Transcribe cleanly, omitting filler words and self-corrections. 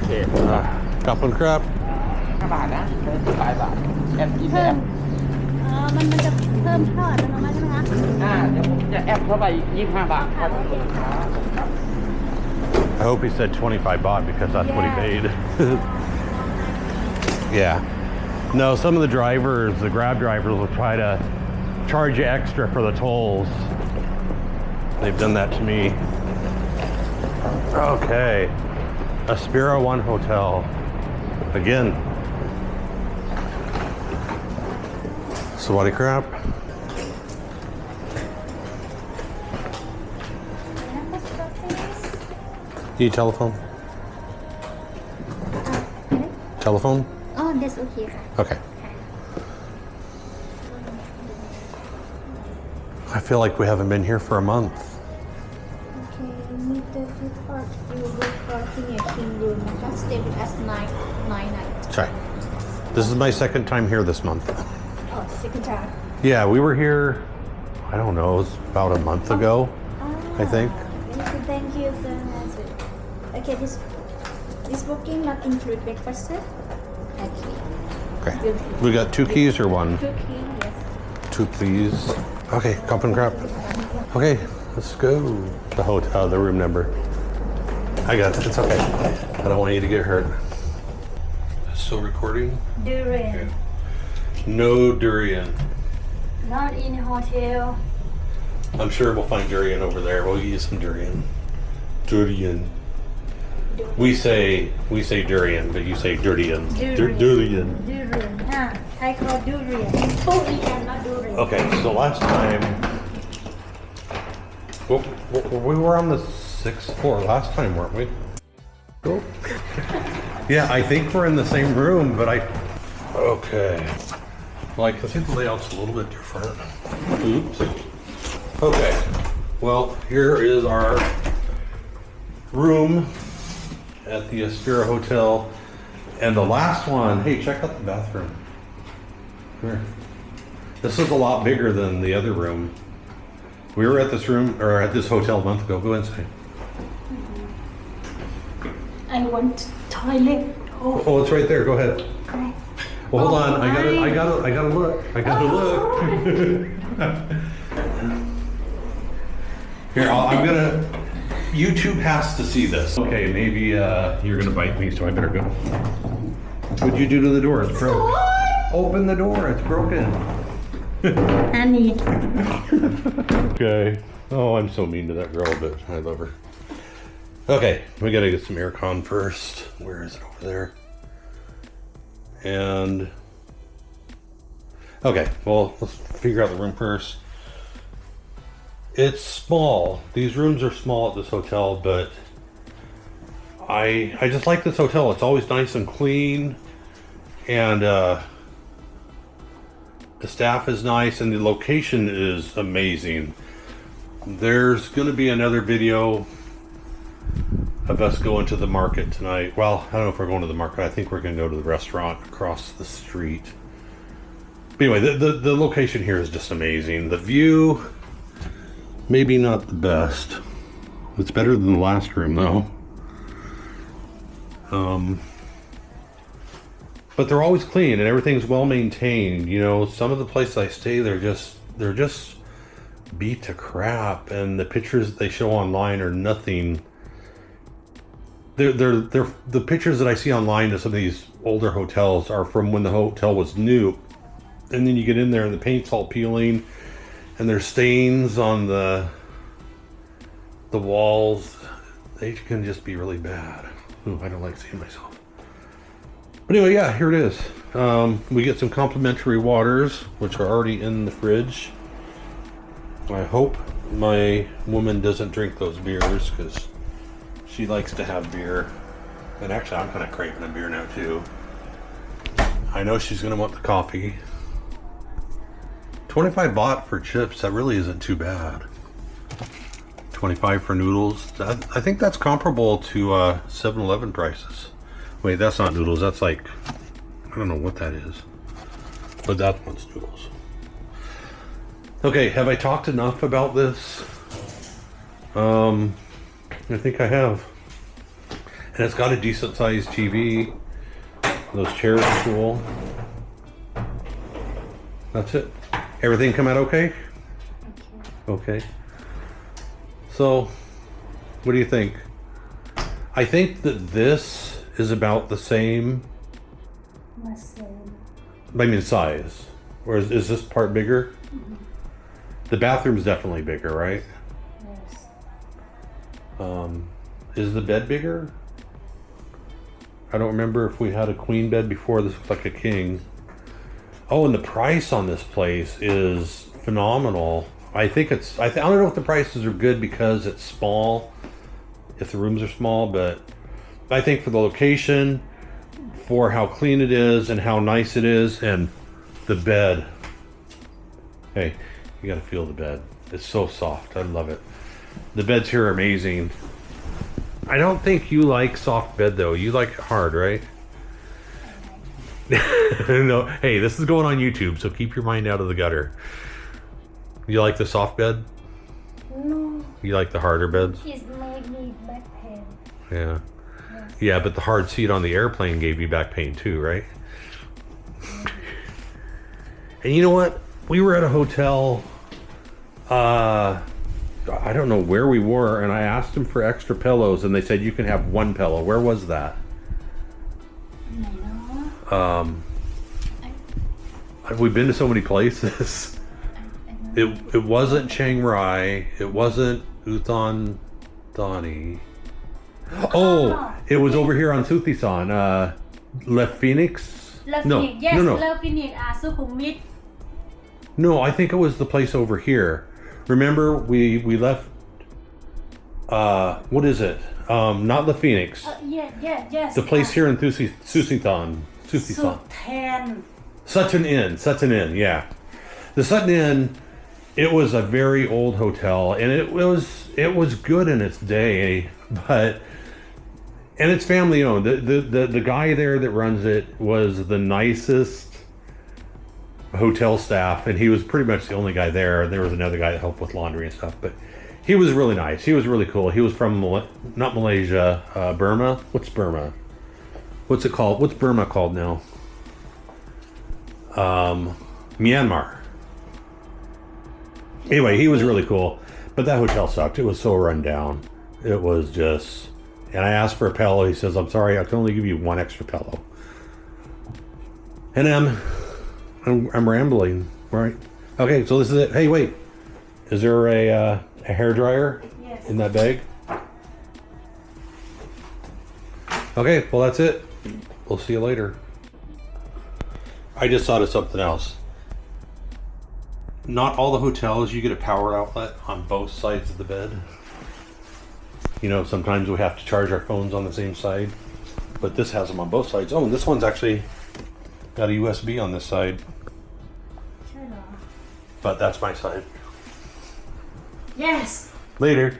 เค ขอบคุณครับ 5 บาทนะ15 บาทแอปกินแอ เพิ่ม ป มันจะเพิ่มทอดอัตโนมัติใช่ไหมคะ เดี๋ยวผมจะแอปเข้าไป25 บาทครับ โอเคค่ะ I hope he said 25 baht because that's what he paid. Yeah. No, some of the drivers, the Grab drivers, will try to charge you extra for the tolls. They've done that to me. Okay. Aspira One Hotel. Again. Sawadee crap. Need telephone? Telephone? Oh, that's okay ค่ะ Okay. I feel like we haven't been here for a month. Okay, meet the report. You book for senior king room. Just stay with us nine nights. Sorry. This is my second time here this month. Oh, second time. Yeah, we were here, I don't know, it was about a month ago, I think. Thank you so much. Okay, this booking not include breakfast, sir? Okay. Okay. We got 2 keys or 1? 2 key, yes. 2, please. Okay, cup and crap. Okay, let's go. The hotel, the room number. I got it. It's okay. I don't want you to get hurt. Still recording? Durian. No durian. Not in hotel. I'm sure we'll find durian over there. We'll use some durian. Durian. We say durian, but you say durian. Durian. Durian. Durian. Thai call durian. Durian, not durian. Okay, so last time, well, we were on the 6th floor last time, weren't we? Cool. Yeah, I think we're in the same room, but okay. Like, I think the layout's a little bit different. Oops. Okay, well, here is our room at the Aspira Hotel. And the last one, hey, check out the bathroom. Here. This is a lot bigger than the other room. We were at this room, or at this hotel a month ago. Go inside. I want toilet. Oh, it's right there. Go ahead. Okay. Well, hold on. I gotta look. I gotta look. Here, I'm gonna. YouTube has to see this. Okay, maybe you're gonna bite me, so I better go. What'd you do to the door? It's broken. Open the door. It's broken. Honey. Okay. Oh, I'm so mean to that girl, but I love her. Okay, we gotta get some aircon first. Where is it over there? And okay, well, let's figure out the room first. It's small. These rooms are small at this hotel, but I just like this hotel. It's always nice and clean, and the staff is nice, and the location is amazing. There's going to be another video of us going to the market tonight. Well, I don't know if we're going to the market. I think we're going to go to the restaurant across the street. But anyway, the location here is just amazing. The view, maybe not the best. It's better than the last room, though. But they're always clean and everything's well maintained. You know, some of the places I stay, they're just beat to crap, and the pictures they show online are nothing. They're the pictures that I see online of some of these older hotels are from when the hotel was new, and then you get in there and the paint's all peeling, and there's stains on the walls. They can just be really bad. Ooh, I don't like seeing myself. But anyway, yeah, here it is. We get some complimentary waters, which are already in the fridge. I hope my woman doesn't drink those beers, because she likes to have beer. And actually, I'm kind of craving a beer now, too. I know she's going to want the coffee. 25 baht for chips, that really isn't too bad. 25 for noodles. I think that's comparable to 7-Eleven prices. Wait, that's not noodles. That's like, I don't know what that is. But that one's noodles. Okay, have I talked enough about this? I think I have. And it's got a decent sized TV. Those chairs are cool. That's it. Everything come out okay? Okay. So, what do you think? I think that this is about the same. I mean size. Or is this part bigger? Mm-hmm. The bathroom's definitely bigger, right? Yes. Is the bed bigger? I don't remember if we had a queen bed before. This looks like a king. Oh, and the price on this place is phenomenal. I think it's, I don't know if the prices are good because it's small, if the rooms are small, but I think for the location, for how clean it is and how nice it is, and the bed. Hey, you gotta feel the bed. It's so soft. I love it. The beds here are amazing. I don't think you like soft bed though. You like it hard, right? No. Hey, this is going on YouTube, so keep your mind out of the gutter. You like the soft bed? No. You like the harder beds? It made me back pain. Yeah. Yes. Yeah, but the hard seat on the airplane gave you back pain too, right? And you know what? We were at a hotel, I don't know where we were, and I asked them for extra pillows, and they said you can have one pillow. Where was that? Have we been to so many places? It wasn't Chiang Rai. It wasn't Uthon Thani. Oh, it was over here on Suthisan. Le Phoenix? No, Yes, no. Le Phoenix, Sukhumvit. No, I think it was the place over here. Remember, we left. What is it? Not the Phoenix. Yes. The place here in Suthisan. Sutton Inn. Yeah, the Sutton Inn. It was a very old hotel, and it was good in its day, but and it's family owned. The guy there that runs it was the nicest hotel staff, and he was pretty much the only guy there. There was another guy that helped with laundry and stuff, but he was really nice. He was really cool. He was from not Malaysia, Burma. What's Burma? What's it called? What's Burma called now? Myanmar. Anyway, he was really cool, but that hotel sucked. It was so run down. It was just, and I asked for a pillow. He says, "I'm sorry, I can only give you one extra pillow." And I'm rambling, right? Okay, so this is it. Hey, wait. Is there a hair dryer in that bag? Okay, well that's it. We'll see you later. I just thought of something else. Not all the hotels you get a power outlet on both sides of the bed. You know, sometimes we have to charge our phones on the same side, but this has them on both sides. Oh, and this one's actually got a USB on this side. But that's my side. Yes. Later.